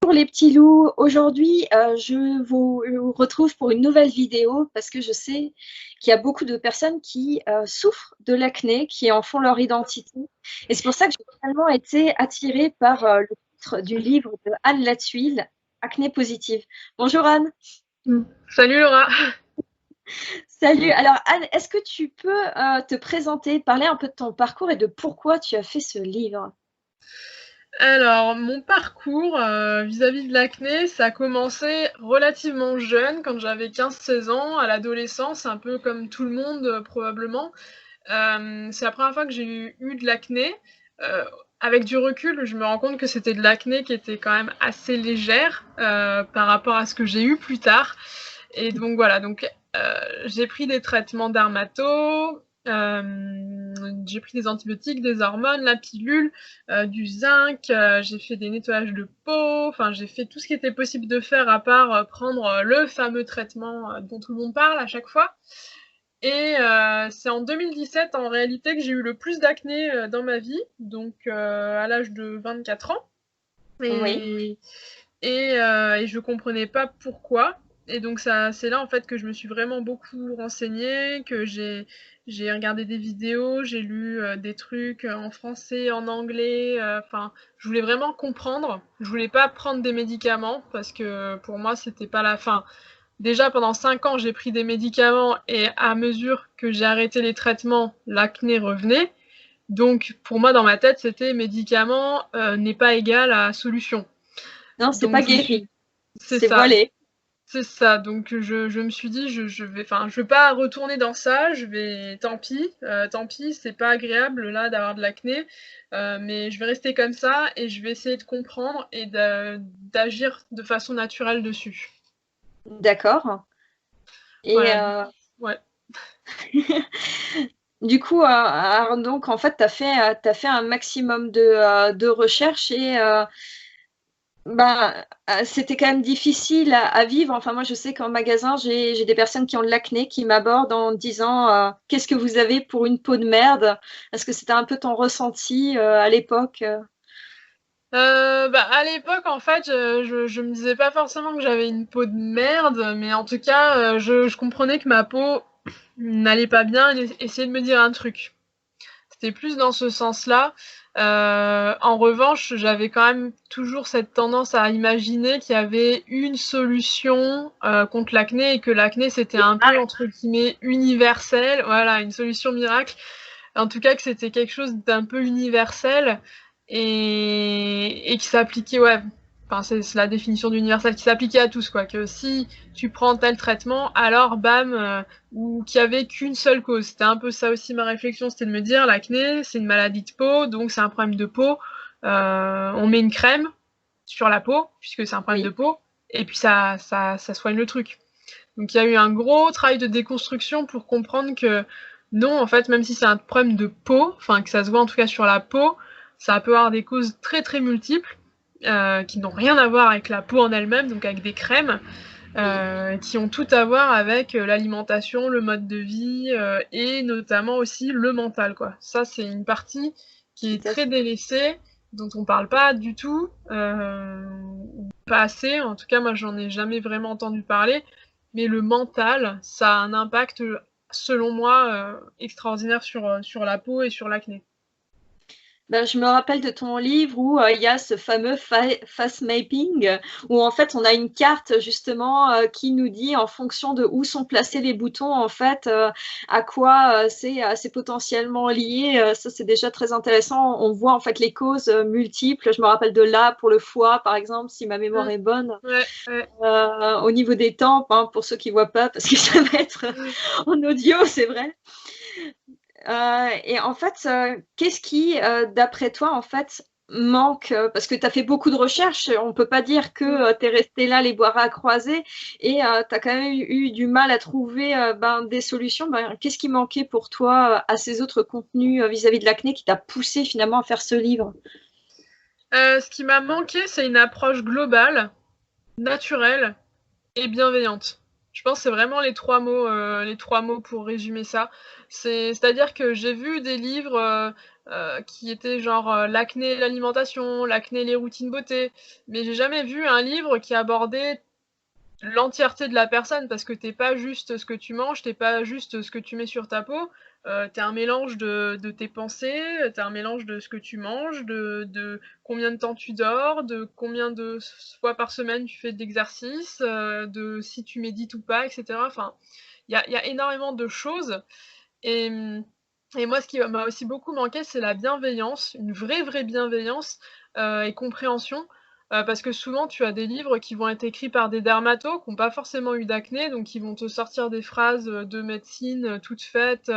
Pour les petits loups, aujourd'hui, je vous retrouve pour une nouvelle vidéo parce que je sais qu'il y a beaucoup de personnes qui souffrent de l'acné, qui en font leur identité. Et c'est pour ça que j'ai tellement été attirée par le titre du livre de Anne Lattuile, Acné positive. Bonjour Anne. Salut Laura. Salut. Alors Anne, est-ce que tu peux te présenter, parler un peu de ton parcours et de pourquoi tu as fait ce livre? Alors, mon parcours vis-à-vis de l'acné, ça a commencé relativement jeune, quand j'avais 15-16 ans, à l'adolescence, un peu comme tout le monde probablement. C'est la première fois que j'ai eu de l'acné. Avec du recul, je me rends compte que c'était de l'acné qui était quand même assez légère par rapport à ce que j'ai eu plus tard. Et donc voilà, j'ai pris des traitements dermato, j'ai pris des antibiotiques, des hormones, la pilule, du zinc, j'ai fait des nettoyages de peau, enfin j'ai fait tout ce qui était possible de faire à part prendre le fameux traitement dont tout le monde parle à chaque fois. Et c'est en 2017 en réalité que j'ai eu le plus d'acné dans ma vie, donc à l'âge de 24 ans. Oui. Et, et je comprenais pas pourquoi. Et donc c'est là en fait que je me suis vraiment beaucoup renseignée, que j'ai regardé des vidéos, j'ai lu des trucs en français, en anglais. Enfin, je voulais vraiment comprendre. Je voulais pas prendre des médicaments parce que pour moi c'était pas la fin. Déjà pendant 5 ans j'ai pris des médicaments et à mesure que j'ai arrêté les traitements, l'acné revenait. Donc pour moi dans ma tête c'était médicament n'est pas égal à solution. Non, c'est Donc pas je me suis guéri, c'est c'est ça, voilé. c'est ça. Donc je me suis dit je vais pas retourner dans ça, je vais tant pis, c'est pas agréable là d'avoir de l'acné, mais je vais rester comme ça et je vais essayer de comprendre et d'agir de façon naturelle dessus. D'accord. Et Voilà, ouais. du coup, alors donc en fait, tu fait un maximum de recherches et c'était quand même difficile à vivre. Enfin, moi, je sais qu'en magasin, j'ai des personnes qui ont de l'acné qui m'abordent en disant qu'est-ce que vous avez pour une peau de merde? Est-ce que c'était un peu ton ressenti à l'époque? À l'époque, en fait, je me disais pas forcément que j'avais une peau de merde, mais en tout cas, je comprenais que ma peau n'allait pas bien et essayait de me dire un truc. C'était plus dans ce sens-là. En revanche, j'avais quand même toujours cette tendance à imaginer qu'il y avait une solution contre l'acné et que l'acné c'était un peu entre guillemets universel, voilà, une solution miracle. En tout cas, que c'était quelque chose d'un peu universel et qui s'appliquait, ouais. Enfin, c'est la définition d'universel qui s'appliquait à tous, quoi. Que si tu prends tel traitement, alors bam, ou qu'il y avait qu'une seule cause. C'était un peu ça aussi ma réflexion, c'était de me dire l'acné, c'est une maladie de peau, donc c'est un problème de peau. On met une crème sur la peau, puisque c'est un problème de Oui. peau, et puis ça soigne le truc. Donc il y a eu un gros travail de déconstruction pour comprendre que non, en fait, même si c'est un problème de peau, enfin que ça se voit en tout cas sur la peau, ça peut avoir des causes très très multiples, qui n'ont rien à voir avec la peau en elle-même, donc avec des crèmes, Oui, qui ont tout à voir avec l'alimentation, le mode de vie, et notamment aussi le mental, quoi. Ça, c'est une partie qui tout est à très fait. délaissée, dont on parle pas du tout, pas assez. En tout cas, moi, j'en ai jamais vraiment entendu parler. Mais le mental, ça a un impact, selon moi, extraordinaire sur la peau et sur l'acné. Ben, je me rappelle de ton livre où il y a ce fameux face mapping, où en fait on a une carte justement qui nous dit en fonction de où sont placés les boutons, en fait, à quoi c'est potentiellement lié. Ça, c'est déjà très intéressant. On voit en fait les causes multiples. Je me rappelle de là pour le foie, par exemple, si ma mémoire Mmh. est bonne. Ouais, ouais. Au niveau des tempes, hein, pour ceux qui voient pas, parce que ça va être Mmh. en audio, c'est vrai. Et en fait, qu'est-ce qui, d'après toi, en fait, manque? Parce que tu as fait beaucoup de recherches, on ne peut pas dire Mmh. que tu es resté là les bras croisés et tu as quand même eu du mal à trouver des solutions. Ben, qu'est-ce qui manquait pour toi à ces autres contenus vis-à-vis de l'acné qui t'a poussé finalement à faire ce livre? Ce qui m'a manqué, c'est une approche globale, naturelle et bienveillante. Je pense que c'est vraiment les 3 mots pour résumer ça. C'est-à-dire que j'ai vu des livres, qui étaient genre, l'acné et l'alimentation, l'acné et les routines beauté, mais j'ai jamais vu un livre qui abordait l'entièreté de la personne, parce que t'es pas juste ce que tu manges, t'es pas juste ce que tu mets sur ta peau, tu un mélange de tes pensées, tu un mélange de ce que tu manges, de combien de temps tu dors, de combien de fois par semaine tu fais de l'exercice, de si tu médites ou pas, et cetera. Enfin, il y a énormément de choses et et moi, ce qui m'a aussi beaucoup manqué, c'est la bienveillance, une vraie bienveillance, et compréhension, parce que souvent, tu as des livres qui vont être écrits par des dermatos qui ont pas forcément eu d'acné, donc ils vont te sortir des phrases, de médecine, toutes faites,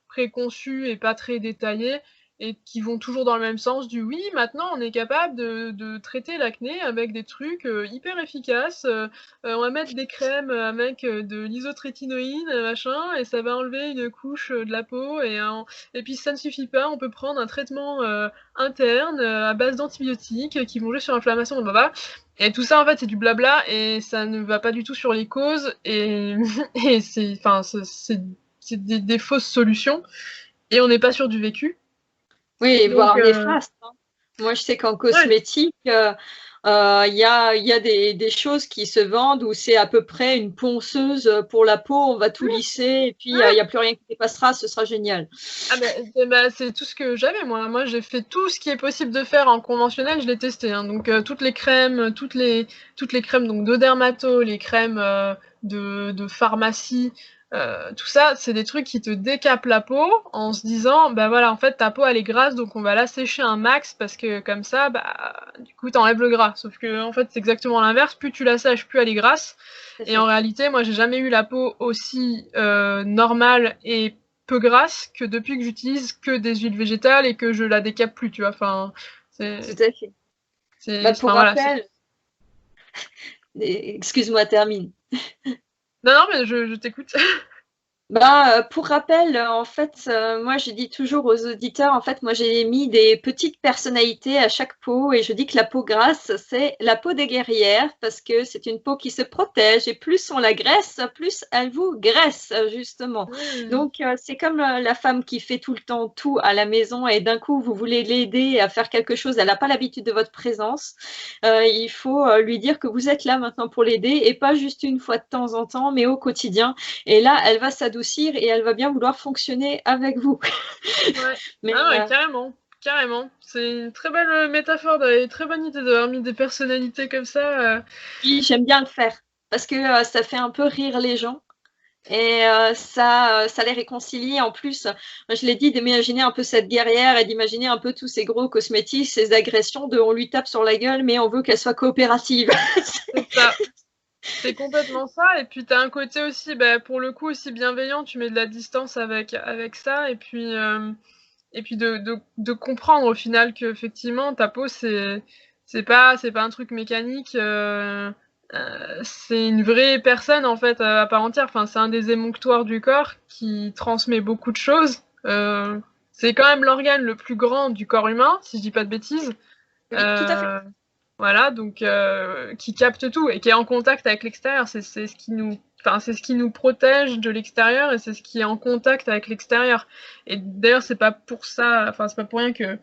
préconçues et pas très détaillées et qui vont toujours dans le même sens du: «Oui, maintenant on est capable de traiter l'acné avec des trucs, hyper efficaces, on va mettre des crèmes, avec, de l'isotrétinoïne, machin, et ça va enlever une couche, de la peau et puis si ça ne suffit pas, on peut prendre un traitement, interne, à base d'antibiotiques, qui vont jouer sur l'inflammation, blablabla». Et tout ça, en fait, c'est du blabla et ça ne va pas du tout sur les causes et et c'est des fausses solutions et on n'est pas sur du vécu. Oui, Donc voire néfaste, hein. Moi, je sais qu'en ouais. cosmétique, il y a des choses qui se vendent où c'est à peu près une ponceuse pour la peau, on va tout lisser et puis il y a plus rien qui dépassera, ce sera génial. Ah bah, c'est tout ce que j'avais moi. Moi, j'ai fait tout ce qui est possible de faire en conventionnel, je l'ai testé, hein. Donc toutes les crèmes, toutes les crèmes donc de dermato, les crèmes de pharmacie, tout ça, c'est des trucs qui te décapent la peau en se disant bah voilà, en fait ta peau elle est grasse donc on va la sécher un max parce que comme ça bah du coup t'enlèves le gras. Sauf que en fait c'est exactement l'inverse, plus tu la sèches, plus elle est grasse. C'est Et ça. en réalité, moi j'ai jamais eu la peau aussi normale et peu grasse que depuis que j'utilise que des huiles végétales et que je la décape plus, tu vois. Enfin, Tout c'est, à fait. Bah, pour enfin voilà. rappel, excuse-moi, termine. Non, non, mais je t'écoute. Bah, pour rappel, en fait, moi je dis toujours aux auditeurs, en fait, moi j'ai mis des petites personnalités à chaque peau et je dis que la peau grasse, c'est la peau des guerrières parce que c'est une peau qui se protège et plus on la graisse, plus elle vous graisse, justement. Mmh. Donc, c'est comme la femme qui fait tout le temps tout à la maison et d'un coup vous voulez l'aider à faire quelque chose, elle n'a pas l'habitude de votre présence. Il faut lui dire que vous êtes là maintenant pour l'aider et pas juste une fois de temps en temps, mais au quotidien. Et là, elle va s'adoucir et elle va bien vouloir fonctionner avec vous. Ouais. Mais Ah ouais, carrément. Carrément. C'est une très belle métaphore, et très bonne idée d'avoir mis des personnalités comme ça. oui, j'aime bien le faire parce que ça fait un peu rire les gens et ça les réconcilie. En plus, je l'ai dit, d'imaginer un peu cette guerrière et d'imaginer un peu tous ces gros cosmétiques, ces agressions de on lui tape sur la gueule, mais on veut qu'elle soit coopérative. C'est ça. C'est complètement ça. Et puis t'as un côté aussi, bah, pour le coup, aussi bienveillant. Tu mets de la distance avec ça. Et puis de comprendre au final que effectivement ta peau c'est pas un truc mécanique, c'est une vraie personne en fait à part entière. Enfin, c'est un des émonctoires du corps qui transmet beaucoup de choses. C'est quand même l'organe le plus grand du corps humain, si je dis pas de bêtises. Oui, tout à fait. Euh, voilà, donc qui capte tout et qui est en contact avec l'extérieur. C'est ce qui nous, enfin, c'est ce qui nous protège de l'extérieur et c'est ce qui est en contact avec l'extérieur. Et d'ailleurs, c'est pas pour ça, enfin, c'est pas pour rien que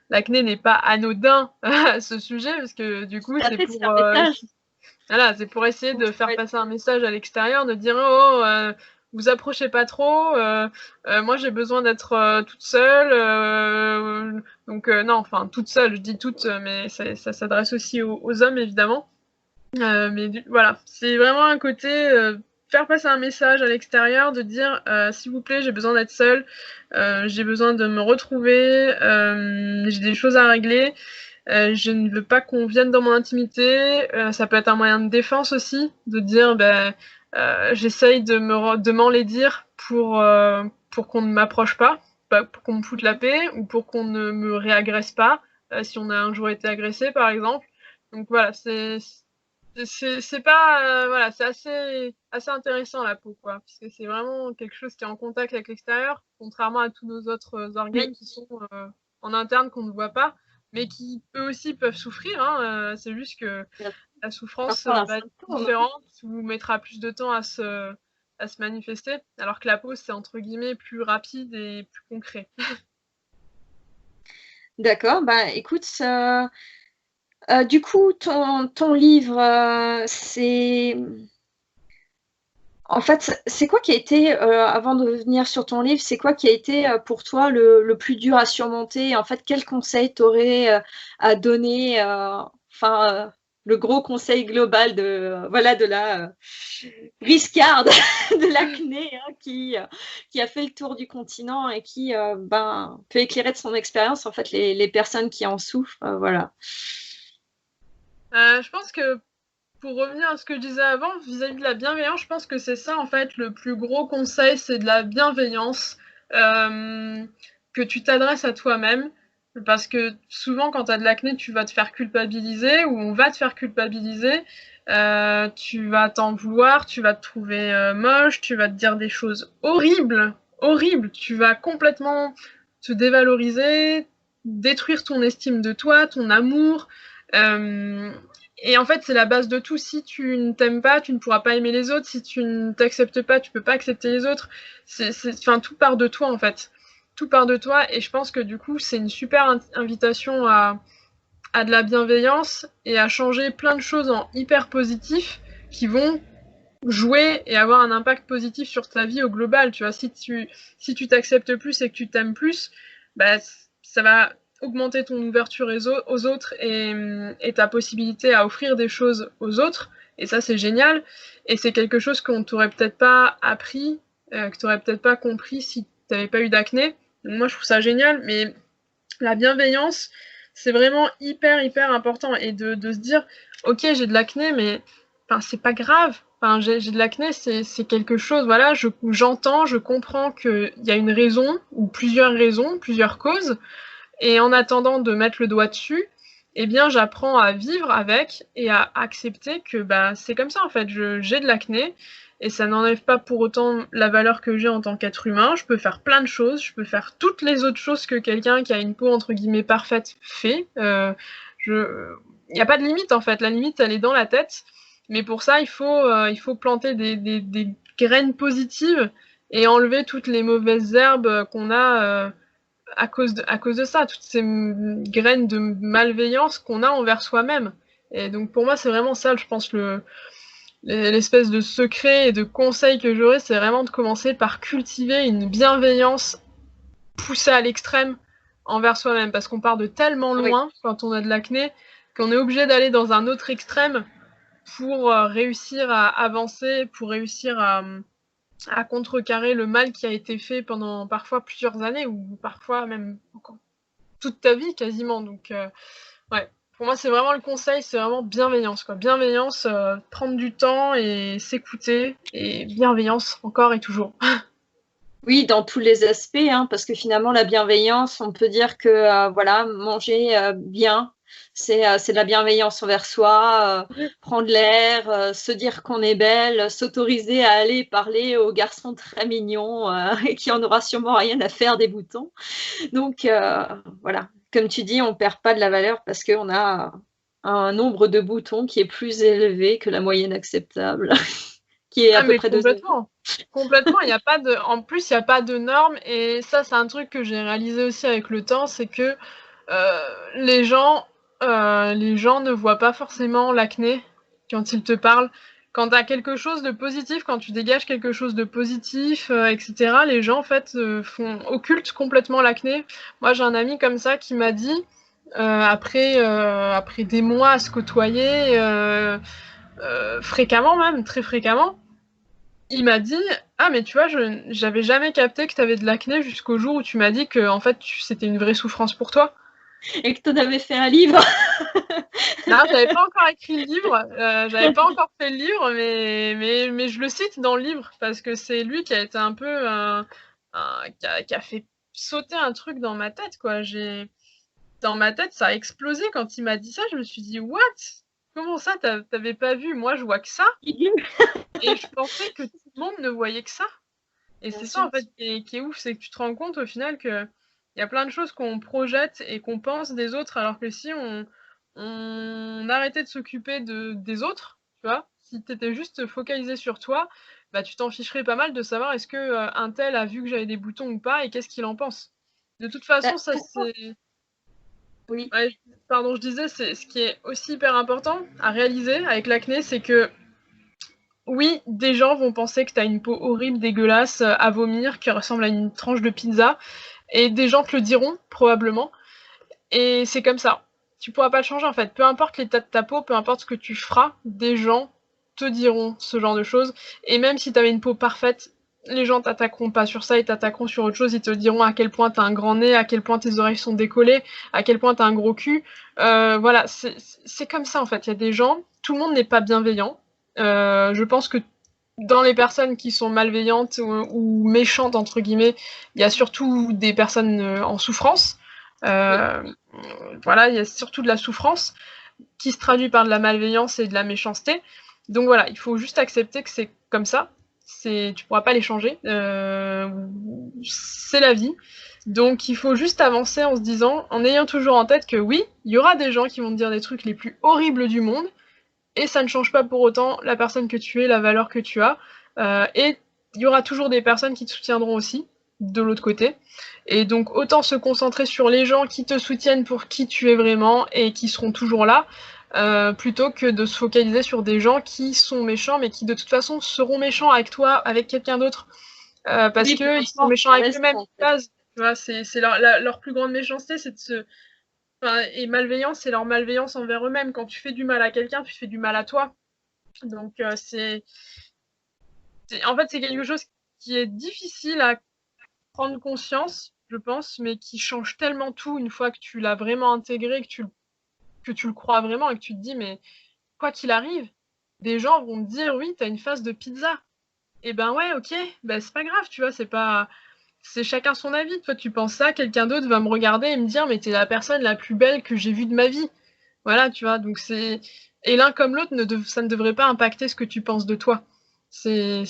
l'acné n'est pas anodin à ce sujet, parce que du coup, Tout à c'est fait, c'est pour un message. voilà, c'est pour essayer de faire Ouais, passer un message à l'extérieur, de dire oh, vous approchez pas trop, moi j'ai besoin d'être toute seule, donc non, enfin toute seule, je dis toute, mais ça s'adresse aussi aux hommes évidemment. Voilà, c'est vraiment un côté faire passer un message à l'extérieur, de dire s'il vous plaît, j'ai besoin d'être seule, j'ai besoin de me retrouver, j'ai des choses à régler. Je ne veux pas qu'on vienne dans mon intimité. Ça peut être un moyen de défense aussi, de dire ben, j'essaye de m'enlaidir pour qu'on ne m'approche pas pour qu'on me foute la paix ou pour qu'on ne me réagresse pas si on a un jour été agressé par exemple. Donc voilà, c'est pas voilà, c'est assez intéressant la peau quoi, parce que c'est vraiment quelque chose qui est en contact avec l'extérieur, contrairement à tous nos autres organes oui, qui sont en interne qu'on ne voit pas. mais qui eux aussi peuvent souffrir, hein, c'est juste que la souffrance Parfois un va être symptôme. différente ou mettra plus de temps à se manifester, alors que la pause, c'est entre guillemets plus rapide et plus concret. D'accord, bah écoute, du coup, ton livre, c'est en fait, c'est quoi qui a été, avant de venir sur ton livre, c'est quoi qui a été pour toi le plus dur à surmonter? En fait, quel conseil t'aurais à donner, enfin, le gros conseil global de, voilà, de la briscarde de l'acné hein, qui a fait le tour du continent et qui ben, peut éclairer de son expérience en fait les personnes qui en souffrent. Voilà. Je pense que pour revenir à ce que je disais avant, vis-à-vis de la bienveillance, je pense que c'est ça en fait le plus gros conseil, c'est de la bienveillance, que tu t'adresses à toi-même. Parce que souvent quand tu as de l'acné, tu vas te faire culpabiliser ou on va te faire culpabiliser. Tu vas t'en vouloir, tu vas te trouver moche, tu vas te dire des choses horribles, horribles. Tu vas complètement te dévaloriser, détruire ton estime de toi, ton amour. Euh, et en fait, c'est la base de tout. Si tu ne t'aimes pas, tu ne pourras pas aimer les autres. Si tu ne t'acceptes pas, tu peux pas accepter les autres. Enfin, tout part de toi, en fait. Tout part de toi. Et je pense que du coup, c'est une super invitation à de la bienveillance et à changer plein de choses en hyper positif qui vont jouer et avoir un impact positif sur ta vie au global. Tu vois, si tu t'acceptes plus et que tu t'aimes plus, bah, ça va augmenter ton ouverture aux autres et ta possibilité à offrir des choses aux autres. Et ça, c'est génial. Et c'est quelque chose qu'on t'aurait peut-être pas appris, que t'aurais peut-être pas compris si t'avais pas eu d'acné. Donc moi, je trouve ça génial. Mais la bienveillance, c'est vraiment hyper, hyper important. Et de se dire, ok, j'ai de l'acné, mais enfin, c'est pas grave. Enfin, j'ai de l'acné, c'est quelque chose, voilà, j'entends, je comprends qu'il y a une raison, ou plusieurs raisons, plusieurs causes, et en attendant de mettre le doigt dessus, eh bien, j'apprends à vivre avec et à accepter que bah, c'est comme ça, en fait, j'ai de l'acné, et ça n'enlève pas pour autant la valeur que j'ai en tant qu'être humain. Je peux faire plein de choses, je peux faire toutes les autres choses que quelqu'un qui a une peau entre guillemets parfaite fait. Il n'y a pas de limite en fait, la limite elle est dans la tête. Mais pour ça, il faut planter des graines positives et enlever toutes les mauvaises herbes qu'on a à cause de ça, toutes ces graines de malveillance qu'on a envers soi-même. Et donc pour moi, c'est vraiment ça, je pense, l'espèce de secret et de conseil que j'aurais, c'est vraiment de commencer par cultiver une bienveillance poussée à l'extrême envers soi-même, parce qu'on part de tellement Oui. loin quand on a de l'acné qu'on est obligé d'aller dans un autre extrême pour réussir à avancer, pour réussir à contrecarrer le mal qui a été fait pendant parfois plusieurs années ou parfois même encore toute ta vie quasiment. Donc ouais, pour moi c'est vraiment le conseil, c'est vraiment bienveillance quoi. Bienveillance, prendre du temps et s'écouter et bienveillance encore et toujours. Oui, dans tous les aspects, hein, parce que finalement, la bienveillance, on peut dire que voilà, manger bien, c'est de la bienveillance envers soi, prendre l'air, se dire qu'on est belle, s'autoriser à aller parler aux garçons très mignons et qui en aura sûrement rien à faire des boutons. Donc voilà, comme tu dis, on perd pas de la valeur parce qu'on a un nombre de boutons qui est plus élevé que la moyenne acceptable, qui est à Ah peu mais près 2 euros. complètement. Complètement, il y a pas de en plus il y a pas de normes et ça c'est un truc que j'ai réalisé aussi avec le temps, c'est que les les gens ne voient pas forcément l'acné quand ils te parlent. Quand tu as quelque chose de positif, quand tu dégages quelque chose de positif, etc., les gens en fait occultent complètement l'acné. Moi j'ai un ami comme ça qui m'a dit, après des mois à se côtoyer, fréquemment même, très fréquemment, il m'a dit: «Ah mais tu vois, j'avais jamais capté que tu avais de l'acné jusqu'au jour où tu m'as dit que en fait, c'était une vraie souffrance pour toi». Et que tu en avais fait un livre. Non, j'avais pas encore écrit le livre, j'avais pas encore fait le livre, mais je le cite dans le livre parce que c'est lui qui a été un peu qui a fait sauter un truc dans ma tête, quoi. Dans ma tête, ça a explosé quand il m'a dit ça. Je me suis dit: «What? Comment ça, t'avais pas vu? Moi, je vois que ça et je pensais que tout le monde ne voyait que ça». Et Bien c'est ça sûr. en fait qui est ouf, c'est que tu te rends compte au final que Il y a plein de choses qu'on projette et qu'on pense des autres, alors que si on arrêtait de s'occuper des autres, tu vois, si tu étais juste focalisé sur toi, bah, tu t'en ficherais pas mal de savoir est-ce que un tel a vu que j'avais des boutons ou pas et qu'est-ce qu'il en pense. De toute Bah, façon, ça pourquoi? c'est. Oui. Ouais, pardon, je disais, c'est ce qui est aussi hyper important à réaliser avec l'acné, c'est que oui, des gens vont penser que tu as une peau horrible, dégueulasse, à vomir, qui ressemble à une tranche de pizza, et des gens te le diront, probablement, et c'est comme ça. Tu pourras pas le changer, en fait. Peu importe l'état de ta peau, peu importe ce que tu feras, des gens te diront ce genre de choses, et même si tu avais une peau parfaite, les gens t'attaqueront pas sur ça, ils t'attaqueront sur autre chose, ils te diront à quel point t'as un grand nez, à quel point tes oreilles sont décollées, à quel point t'as un gros cul. Voilà, c'est comme ça, en fait. Il y a des gens, tout le monde n'est pas bienveillant. Je pense que dans les personnes qui sont malveillantes ou méchantes, entre guillemets, il y a surtout des personnes en souffrance. Oui. Euh, voilà, il y a surtout de la souffrance qui se traduit par de la malveillance et de la méchanceté. Donc voilà, il faut juste accepter que c'est comme ça. Tu pourras pas les changer. C'est la vie. Donc il faut juste avancer en se disant, en ayant toujours en tête que oui, il y aura des gens qui vont te dire des trucs les plus horribles du monde, et ça ne change pas pour autant la personne que tu es, la valeur que tu as. Et il y aura toujours des personnes qui te soutiendront aussi, de l'autre côté. Et donc autant se concentrer sur les gens qui te soutiennent pour qui tu es vraiment et qui seront toujours là, plutôt que de se focaliser sur des gens qui sont méchants, mais qui de toute façon seront méchants avec toi, avec quelqu'un d'autre, parce Oui, peu qu'ils sont importe, méchants la avec raison, eux-mêmes. en fait. Tu vois, c'est leur plus grande méchanceté, c'est de se. Enfin, et malveillance, c'est leur malveillance envers eux-mêmes. Quand tu fais du mal à quelqu'un, tu fais du mal à toi. Donc en fait, c'est quelque chose qui est difficile à prendre conscience, je pense, mais qui change tellement tout une fois que tu l'as vraiment intégré, que tu le crois vraiment et que tu te dis, mais quoi qu'il arrive, des gens vont te dire, oui, t'as une face de pizza. Et ben ouais, ok, ben c'est pas grave, tu vois, c'est chacun son avis. Toi, tu penses ça, quelqu'un d'autre va me regarder et me dire, mais t'es la personne la plus belle que j'ai vue de ma vie. Voilà, tu vois, donc c'est. Et l'un comme l'autre, ça ne devrait pas impacter ce que tu penses de toi. C'est.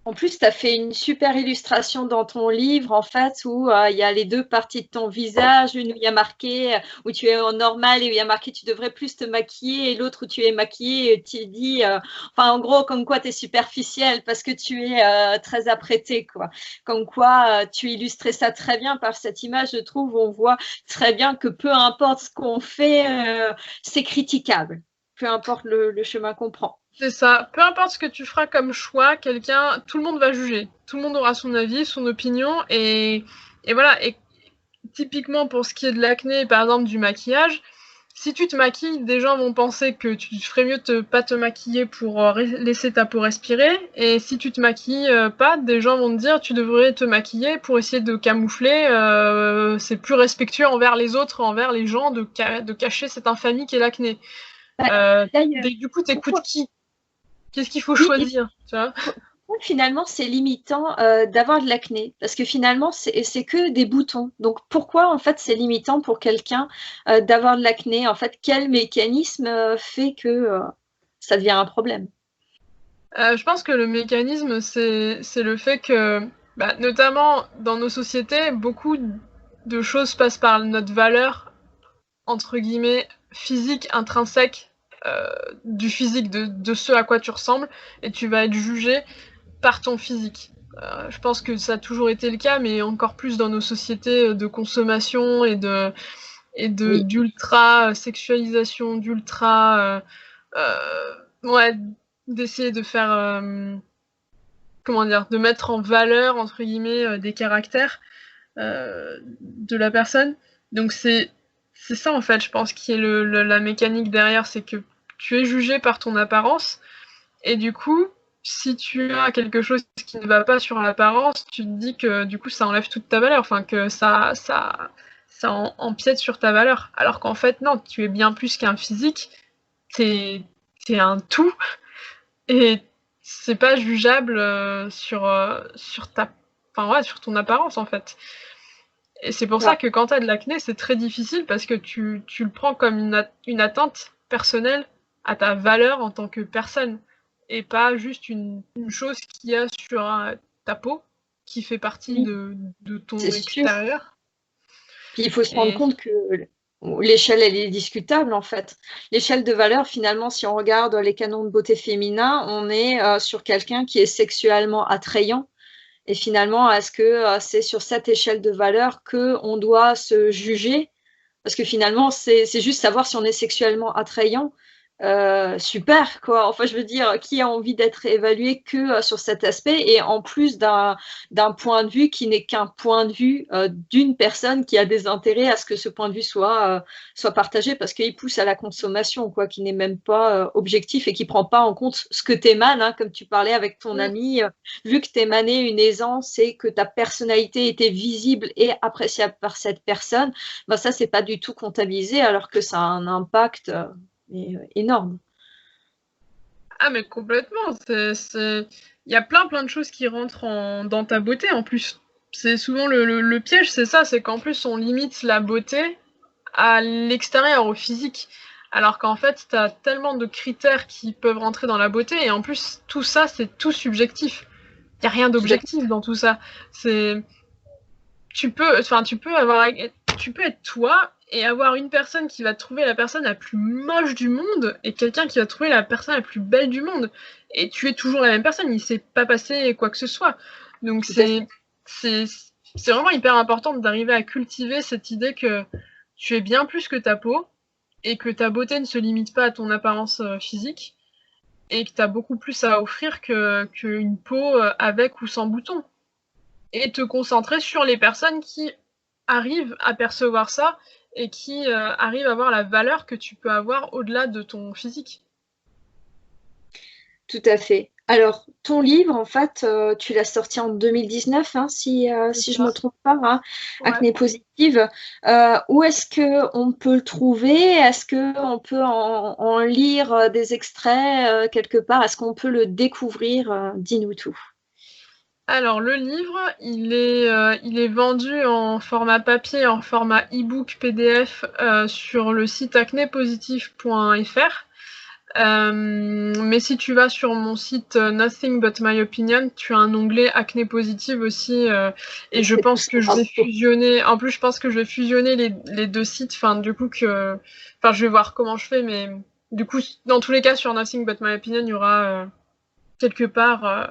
En plus, tu as fait une super illustration dans ton livre, en fait, où il y a les deux parties de ton visage, une où il y a marqué où tu es en normal et où il y a marqué tu devrais plus te maquiller, et l'autre où tu es maquillée et tu dis, enfin, en gros, comme quoi tu es superficielle parce que tu es très apprêtée, quoi. Comme quoi tu illustrais ça très bien par cette image, je trouve, où on voit très bien que peu importe ce qu'on fait, c'est critiquable, peu importe le chemin qu'on prend. C'est ça. Peu importe ce que tu feras comme choix, tout le monde va juger. Tout le monde aura son avis, son opinion, et voilà. Et typiquement pour ce qui est de l'acné, par exemple du maquillage, si tu te maquilles, des gens vont penser que tu ferais mieux de pas te maquiller pour laisser ta peau respirer. Et si tu te maquilles pas, des gens vont te dire tu devrais te maquiller pour essayer de camoufler. C'est plus respectueux envers les autres, envers les gens de cacher cette infamie qu'est l'acné. Bah, d'ailleurs, Du coup, t'écoutes pourquoi qui? Qu'est-ce qu'il faut oui, et choisir, tu vois? pourquoi finalement c'est limitant d'avoir de l'acné? Parce que finalement c'est que des boutons. Donc pourquoi en fait c'est limitant pour quelqu'un d'avoir de l'acné? En fait, quel mécanisme fait que ça devient un problème? Je pense que le mécanisme, c'est le fait que, bah, notamment dans nos sociétés, beaucoup de choses passent par notre valeur, entre guillemets, physique, intrinsèque, euh, du physique, de ce à quoi tu ressembles, et tu vas être jugé par ton physique. Je pense que ça a toujours été le cas, mais encore plus dans nos sociétés de consommation Oui, d'ultra sexualisation, ouais, d'essayer de faire, comment dire, de mettre en valeur entre guillemets des caractères de la personne. Donc c'est ça en fait, je pense, qui est la mécanique derrière, c'est que tu es jugé par ton apparence, et du coup, si tu as quelque chose qui ne va pas sur l'apparence, tu te dis que du coup ça enlève toute ta valeur, enfin que ça empiète sur ta valeur. Alors qu'en fait non, tu es bien plus qu'un physique, t'es es un tout, et c'est pas jugeable sur ta, enfin ouais, sur ton apparence en fait. Et c'est pour ça ouais. que quand t'as de l'acné, c'est très difficile parce que tu le prends comme une atteinte personnelle à ta valeur en tant que personne et pas juste une chose qu'il y a sur ta peau. qui fait partie Oui, de ton c'est sûr. extérieur. Puis il faut se rendre Et compte que l'échelle, elle est discutable, en fait. L'échelle de valeur, finalement, si on regarde les canons de beauté féminin, on est sur quelqu'un qui est sexuellement attrayant. Et finalement, est-ce que c'est sur cette échelle de valeur qu'on doit se juger? Parce que finalement, c'est juste savoir si on est sexuellement attrayant. Super, quoi. Enfin, je veux dire, qui a envie d'être évalué que sur cet aspect et en plus d'un point de vue qui n'est qu'un point de vue d'une personne qui a des intérêts à ce que ce point de vue soit partagé parce qu'il pousse à la consommation, quoi, qui n'est même pas objectif et qui prend pas en compte ce que t'émanes, hein, comme tu parlais avec ton oui. ami, vu que t'émanais une aisance et que ta personnalité était visible et appréciable par cette personne, bah ça, c'est pas du tout comptabilisé alors que ça a un impact énorme. Ah, mais complètement. Il y a plein de choses qui rentrent dans ta beauté en plus. C'est souvent le piège, c'est ça, c'est qu'en plus on limite la beauté à l'extérieur, au physique. Alors qu'en fait, tu as tellement de critères qui peuvent rentrer dans la beauté, et en plus, tout ça, c'est tout subjectif. Il n'y a rien Tout à d'objectif dans tout ça. C'est, tu peux être toi et avoir une personne qui va trouver la personne la plus moche du monde et quelqu'un qui va trouver la personne la plus belle du monde. Et tu es toujours la même personne, il s'est pas passé quoi que ce soit. Donc tout à fait. c'est, c'est vraiment hyper important d'arriver à cultiver cette idée que tu es bien plus que ta peau et que ta beauté ne se limite pas à ton apparence physique et que tu as beaucoup plus à offrir qu'une peau avec ou sans boutons. Et te concentrer sur les personnes qui arrivent à percevoir ça et qui arrivent à voir la valeur que tu peux avoir au-delà de ton physique. Tout à fait. Alors, ton livre, en fait, tu l'as sorti en 2019, hein, C'est si je ça. me trompe pas, hein, Ouais. Acné Positive. Où est-ce qu'on peut le trouver? Est-ce qu'on peut en lire des extraits quelque part? Est-ce qu'on peut le découvrir? Dis-nous tout. Alors, le livre, il est vendu en format papier, en format e-book PDF sur le site acnépositif.fr. Mais si tu vas sur mon site Nothing But My Opinion, tu as un onglet acné positive aussi, et je C'est tout pense ça. que je vais fusionner. En plus, je pense que je vais fusionner les deux sites. Enfin, je vais voir comment je fais, mais du coup, dans tous les cas, sur Nothing But My Opinion, il y aura quelque part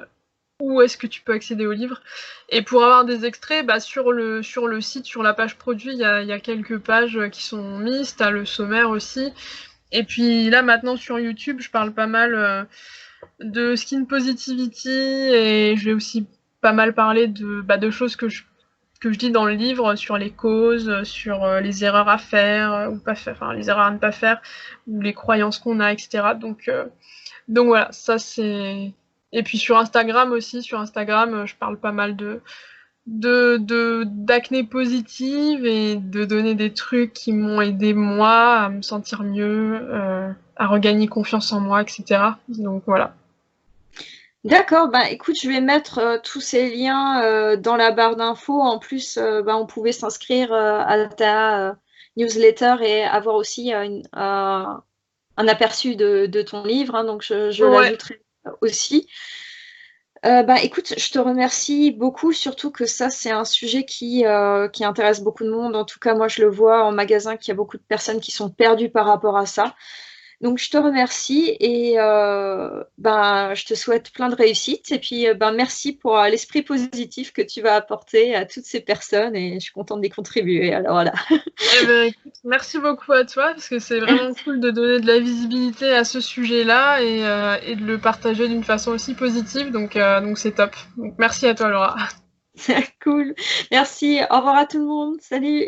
où est-ce que tu peux accéder au livre. Et pour avoir des extraits, bah, sur le site, sur la page produit, il y a quelques pages qui sont mises. T'as le sommaire aussi. Et puis là, maintenant, sur YouTube, je parle pas mal de skin positivity et je vais aussi pas mal parler de choses que je dis dans le livre sur les causes, sur les erreurs à faire ou pas faire, enfin les erreurs à ne pas faire, ou les croyances qu'on a, etc. Donc voilà, ça c'est. Et puis sur Instagram aussi, sur Instagram, je parle pas mal d'acné positive et de donner des trucs qui m'ont aidé moi à me sentir mieux, à regagner confiance en moi, etc. Donc voilà. D'accord, bah écoute, je vais mettre tous ces liens dans la barre d'infos. En plus, bah, on pouvait s'inscrire à ta newsletter et avoir aussi un aperçu de ton livre, hein, donc je Ouais, l'ajouterai aussi. Bah écoute, je te remercie beaucoup, surtout que ça, c'est un sujet qui intéresse beaucoup de monde. En tout cas, moi, je le vois en magasin qu'il y a beaucoup de personnes qui sont perdues par rapport à ça. Donc, je te remercie et ben, je te souhaite plein de réussite. Et puis, ben, merci pour l'esprit positif que tu vas apporter à toutes ces personnes et je suis contente d'y contribuer. Alors voilà. eh ben, écoute, merci beaucoup à toi parce que c'est vraiment cool de donner de la visibilité à ce sujet-là et de le partager d'une façon aussi positive. Donc c'est top. Donc merci à toi, Laura. Cool. Merci. Au revoir à tout le monde. Salut.